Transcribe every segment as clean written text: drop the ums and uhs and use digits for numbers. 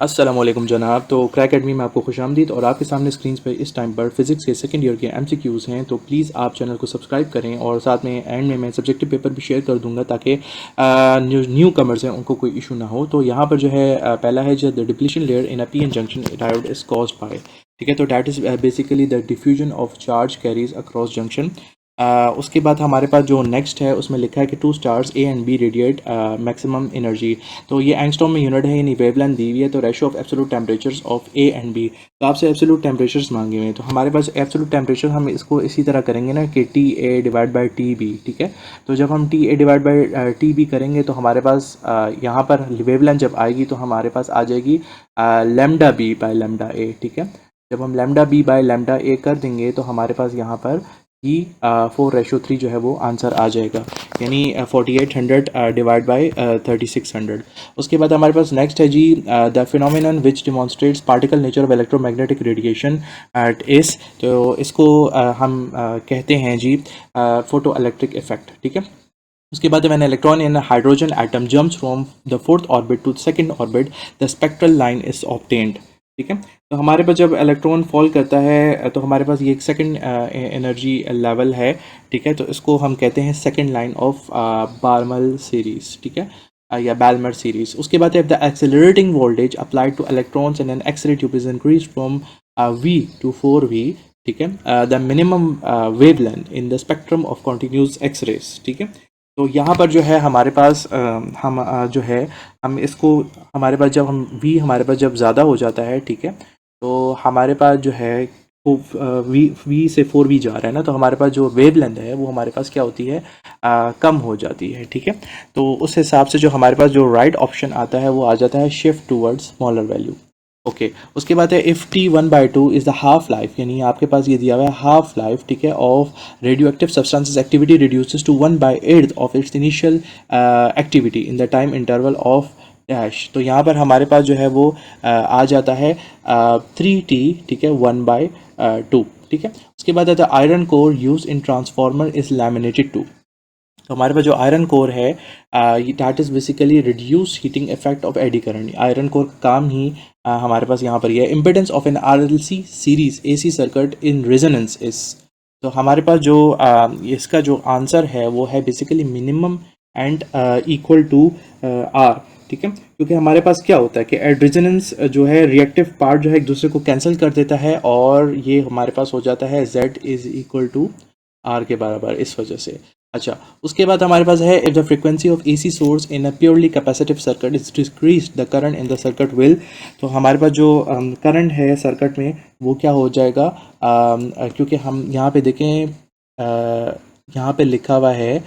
अस्सलामुअलैकुम जनाब। तो क्रैक एकेडमी में आपको खुशामदीद और आपके सामने स्क्रीन पर इस टाइम पर फिजिक्स के सेकंड ईयर के एमसीक्यूज़ हैं। तो प्लीज़ आप चैनल को सब्सक्राइब करें और साथ में एंड में मैं सब्जेक्टिव पेपर भी शेयर कर दूंगा ताकि न्यू कमर्स हैं उनको कोई इशू ना हो। तो यहाँ पर जो है पहला है जो the depletion layer in a PN junction diode is caused by, ठीक है। तो that is basically the diffusion of charge carries across junction. उसके बाद हमारे पास जो नेक्स्ट है उसमें लिखा है कि two stars A and B radiate maximum energy. तो ये एंगस्ट्रॉम में यूनिट है, यानी वेवलेंथ दी हुई है। तो ratio of absolute temperatures of A and B, तो आपसे एब्सोल्यूट टेम्परेचर्स मांगे हुए हैं। तो हमारे पास एब्सोल्यूट टेम्परेचर हम इसको इसी तरह करेंगे ना कि T A divide by T B, ठीक है। तो जब हम T A divide by T B करेंगे तो हमारे पास यहाँ पर वेवलेंथ जब आएगी तो हमारे पास आ जाएगी lambda B by lambda A, ठीक है। जब हम lambda B by lambda A कर देंगे तो हमारे पास यहाँ पर ही 4:3 जो है वो आंसर आ जाएगा, यानी 4800 डिवाइड बाई 3600। उसके बाद हमारे पास नेक्स्ट है जी the phenomenon which demonstrates particle nature of electromagnetic radiation at is. तो इसको हम कहते हैं जी फोटो इलेक्ट्रिक इफेक्ट, ठीक है। उसके बाद मैंने electron in hydrogen atom jumps from the fourth orbit to second orbit, the spectral line is obtained, ठीक है। तो हमारे पास जब इलेक्ट्रॉन फॉल करता है तो हमारे पास ये एक सेकंड एनर्जी लेवल है, ठीक है। तो इसको हम कहते हैं second line of Balmer series, ठीक है, या बैलमर सीरीज। उसके बाद the accelerating voltage applied to electrons in an X-ray tube is increase from V to 4V, ठीक है। The minimum wavelength in the spectrum of continuous X-rays, ठीक है। तो यहाँ पर जो है हमारे पास हम जो है हम इसको हमारे पास जब हम वी हमारे पास जब ज़्यादा हो जाता है, ठीक है, तो हमारे पास जो है वो वी से 4V जा रहा है ना, तो हमारे पास जो वेवलेंथ है वो हमारे पास क्या होती है, कम हो जाती है, ठीक है। तो उस हिसाब से जो हमारे पास जो राइट ऑप्शन आता है वो आ जाता है shift towards smaller value. Okay उसके बाद है if T 1/2 is the half life, यानी आपके पास ये दिया हुआ है हाफ लाइफ, ठीक है, of radio active substances activity reduces to 1/8 of its initial activity in the time interval of dash. तो यहाँ पर हमारे पास जो है वो आ जाता है 3T, ठीक है, 1/2, ठीक है। उसके बाद आता है iron core use in transformer is laminated to. तो हमारे पास जो आयरन कोर है that is basically reduce heating effect of eddy current. Iron core का काम ही हमारे पास यहाँ पर ये है। Impedance of an RLC series AC circuit in resonance is. तो हमारे पास जो इसका जो आंसर है वो है basically minimum and equal to R, ठीक है। क्योंकि हमारे पास क्या होता है कि एट रेजोनेंस जो है रिएक्टिव पार्ट जो है एक दूसरे को कैंसिल कर देता है और ये हमारे पास हो जाता है Z is equal to R के बराबर, इस वजह से। अच्छा उसके बाद हमारे पास है if the frequency of AC source in a purely capacitive circuit is decrease the current in the circuit will. तो हमारे पास जो करंट है सर्किट में वो क्या हो जाएगा, क्योंकि हम यहाँ पे देखें यहाँ पे लिखा हुआ है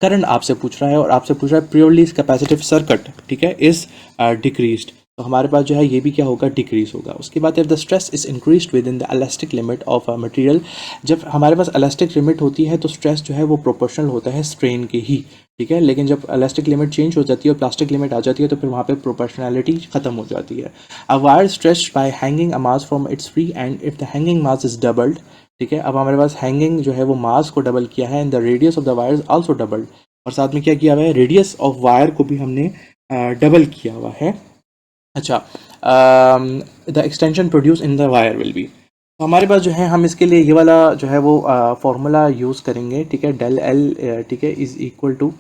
करंट आपसे पूछ रहा है और आपसे पूछ रहा है प्योरली कैपेसिटिव सर्किट, ठीक है, इज डिक्रीज्ड। तो हमारे पास जो है ये भी क्या होगा, डिक्रीज होगा। उसके बाद if the stress is increased with in the elastic limit of a material. जब हमारे पास इलास्टिक लिमिट होती है तो स्ट्रेस जो है वो प्रोपोर्शनल होता है स्ट्रेन के ही, ठीक है। लेकिन जब इलास्टिक लिमिट चेंज हो जाती है और प्लास्टिक लिमिट आ जाती है तो फिर वहाँ पे प्रोपोर्शनैलिटी खत्म हो जाती है। A wire stretched bye hanging a mass from its free and if the hanging mass is doubled, ठीक है। अब हमारे पास हैंगिंग जो है वो मास को डबल किया है and the radius of the wire is also doubled, और साथ में क्या किया हुआ है, रेडियस ऑफ वायर को भी हमने डबल किया हुआ है। अच्छा the extension produce in the wire will be. तो हमारे पास जो है हम इसके लिए ये वाला जो है वो फॉर्मूला यूज़ करेंगे, ठीक है, डेल एल, ठीक है, इज़ इक्वल टू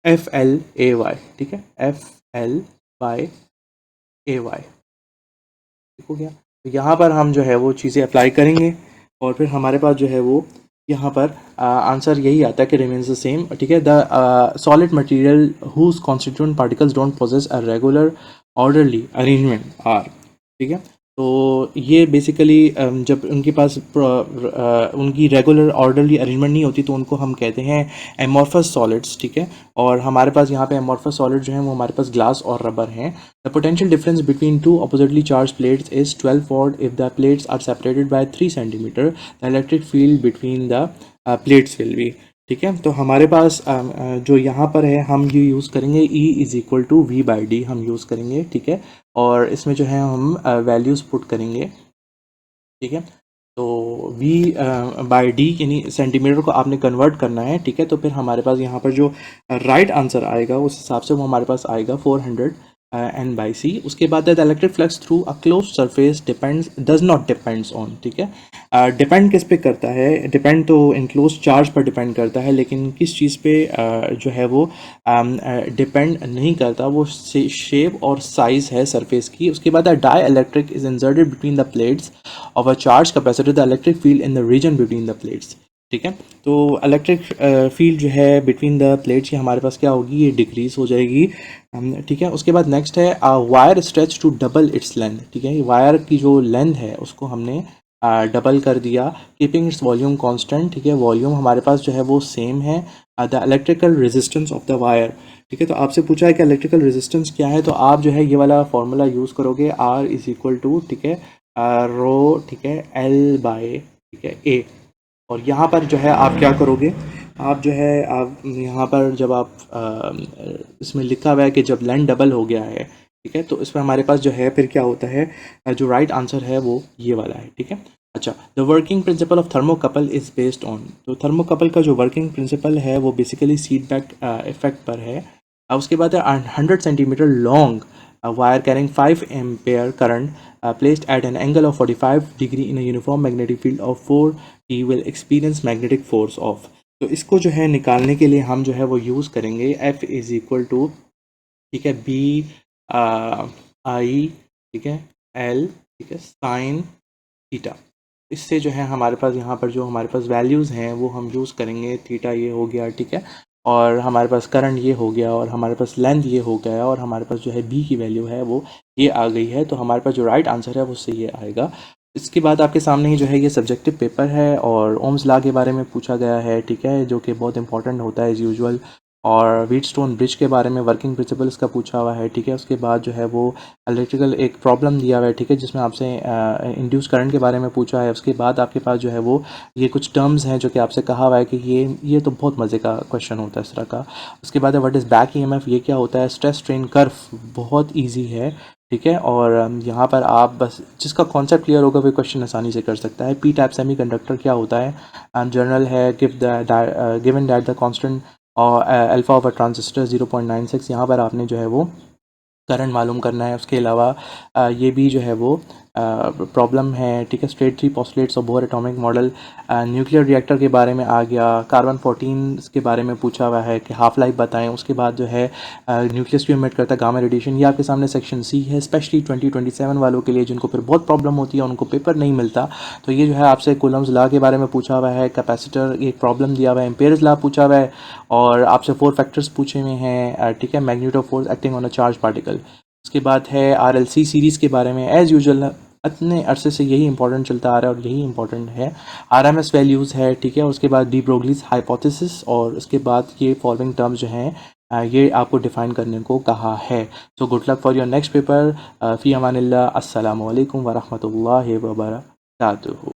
FL/AY, ठीक है, FL/AY, ठीक हो गया। तो यहाँ पर हम जो है वो चीज़ें अप्लाई करेंगे और फिर हमारे पास जो है वो यहाँ पर आंसर यही आता है कि रिमेन्स द सेम, ठीक है। The solid material whose constituent particles don't possess a regular orderly arrangement are, ठीक है। तो ये बेसिकली जब उनके पास उनकी रेगुलर ऑर्डरली अरेंजमेंट नहीं होती तो उनको हम कहते हैं एमॉर्फस सॉलिड्स, ठीक है। और हमारे पास यहाँ पे एमॉर्फस सॉलिड जो हैं वो हमारे पास ग्लास और रबर हैं। The potential difference between two oppositely charged plates is 12 watt if the plates are separated by 3 centimetre, the electric field between the plates will be, ठीक है। तो हमारे पास जो यहाँ पर है हम ये यूज़ करेंगे E is equal to V/D हम यूज़ करेंगे, ठीक है। और इसमें जो है हम वैल्यूज़ पुट करेंगे, ठीक है। तो V/D यानी सेंटीमीटर को आपने कन्वर्ट करना है, ठीक है। तो फिर हमारे पास यहाँ पर जो राइट आंसर आएगा उस हिसाब से वो हमारे पास आएगा 400 एन बाई सी। उसके बाद the electric flux through a close surface depends does not depends on, ठीक है। डिपेंड किस पे करता है? डिपेंड तो इनक्लोज चार्ज पर डिपेंड करता है, लेकिन किस चीज़ पे जो है वो डिपेंड नहीं करता, वो शेप और साइज़ है सरफेस की। उसके बाद the dielectric is inserted between the plates of a charge capacitor, the electric field in the region between the plates, ठीक है। तो इलेक्ट्रिक फील्ड जो है बिटवीन द प्लेट्स की हमारे पास क्या होगी, ये डिक्रीज हो जाएगी, ठीक है। उसके बाद नेक्स्ट है wire stretch to double its length, ठीक है। वायर की जो लेंथ है उसको हमने डबल कर दिया, कीपिंग इट्स वॉल्यूम कांस्टेंट, ठीक है। वॉल्यूम हमारे पास जो है वो सेम है। The electrical resistance of the wire, ठीक है। तो आपसे पूछा है कि इलेक्ट्रिकल रेजिस्टेंस क्या है, तो आप जो है ये वाला फॉर्मूला यूज़ करोगे, आर इज इक्वल टू, ठीक है, रो, ठीक है, एल बाय, ठीक है, ए। और यहाँ पर जो है आप क्या करोगे, आप जो है आप यहाँ पर जब आप इसमें लिखा हुआ है कि जब लेंथ डबल हो गया है, ठीक है, तो इसमें हमारे पास जो है फिर क्या होता है, जो राइट आंसर है वो ये वाला है, ठीक है। अच्छा, the working principle of thermocouple is based on, तो थर्मोकपल का जो वर्किंग प्रिंसिपल है वो बेसिकली सीट बैक इफेक्ट पर है। उसके बाद है 100 centimetre long wire carrying 5 ampere current placed at an angle of 45 degree in a uniform magnetic field of 4 T will experience magnetic force of। तो इसको जो है निकालने के लिए हम जो है वो यूज़ करेंगे F इज इक्वल टू, ठीक है, बी आई, ठीक है, एल, ठीक है, साइन थीटा। इससे जो है हमारे पास यहाँ पर जो हमारे पास वैल्यूज़ हैं वो हम यूज़ करेंगे। थीटा ये हो गया, ठीक है, और हमारे पास करंट ये हो गया, और हमारे पास लेंथ ये हो गया, और हमारे पास जो है बी की वैल्यू है वो ये आ गई है। तो हमारे पास जो राइट आंसर है वो उससे ये आएगा। इसके बाद आपके सामने ही जो है ये सब्जेक्टिव पेपर है, और ओम्स लॉ के बारे में पूछा गया है, ठीक है, जो कि बहुत इंपॉर्टेंट होता है एज़ यूजुअल। और व्हीटस्टोन ब्रिज के बारे में वर्किंग प्रिंसिपल इसका पूछा हुआ है, ठीक है। उसके बाद जो है वो इलेक्ट्रिकल एक प्रॉब्लम दिया हुआ है, ठीक है, जिसमें आपसे इंड्यूस करंट के बारे में पूछा है। उसके बाद आपके पास जो है वो ये कुछ टर्म्स हैं जो कि आपसे कहा हुआ है कि ये तो बहुत मज़े का क्वेश्चन होता है इस तरह का। उसके बाद है व्हाट इज़ बैक ईएमएफ, ये क्या होता है। स्ट्रेस स्ट्रेन कर्व बहुत ईजी है, ठीक है, और यहाँ पर आप बस जिसका कॉन्सेप्ट क्लियर होगा वो क्वेश्चन आसानी से कर सकता है। पी टाइप सेमीकंडक्टर क्या होता है, जनरल है, गिवन दैट द कांस्टेंट और अल्फा ऑफ अ ट्रांजिस्टर 0.96, यहाँ पर आपने जो है वो करंट मालूम करना है। उसके अलावा ये भी जो है वो प्रॉब्लम है, ठीक है। स्ट्रेट थ्री पोस्टलेट्स और bore atomic model, nuclear reactor के बारे में आ गया। कार्बन 14 के बारे में पूछा हुआ है कि हाफ लाइफ बताएं। उसके बाद जो है न्यूक्लियस क्यों इमिट करता है, गामा रेडिएशन। ये आपके सामने सेक्शन सी है, स्पेशली 2027 वालों के लिए जिनको फिर बहुत प्रॉब्लम होती है, उनको पेपर नहीं मिलता। तो ये जो है आपसे कूलम्स लॉ के बारे में पूछा हुआ है, कैपेसिटर एक प्रॉब्लम दिया हुआ है, एम्पेयर्स लॉ पूछा हुआ है, और आपसे 4 फैक्टर्स पूछे हुए हैं, ठीक है, magneto force acting on a charge particle. उसके बाद है आरएलसी सीरीज़ के बारे में, एज़ यूजुअल इतने अरसे से यही इंपॉर्टेंट चलता आ रहा है और यही इंपॉर्टेंट है। आरएमएस वैल्यूज़ है, ठीक है। उसके बाद डी ब्रोगलीज हाइपोथेसिस, और उसके बाद ये फॉलोइंग टर्म्स जो हैं ये आपको डिफ़ाइन करने को कहा है। So good luck for your next paper. फ़ी अमानिल्लाह। अस्सलामु अलैकुम व रहमतुल्लाहि व बरकातुहू।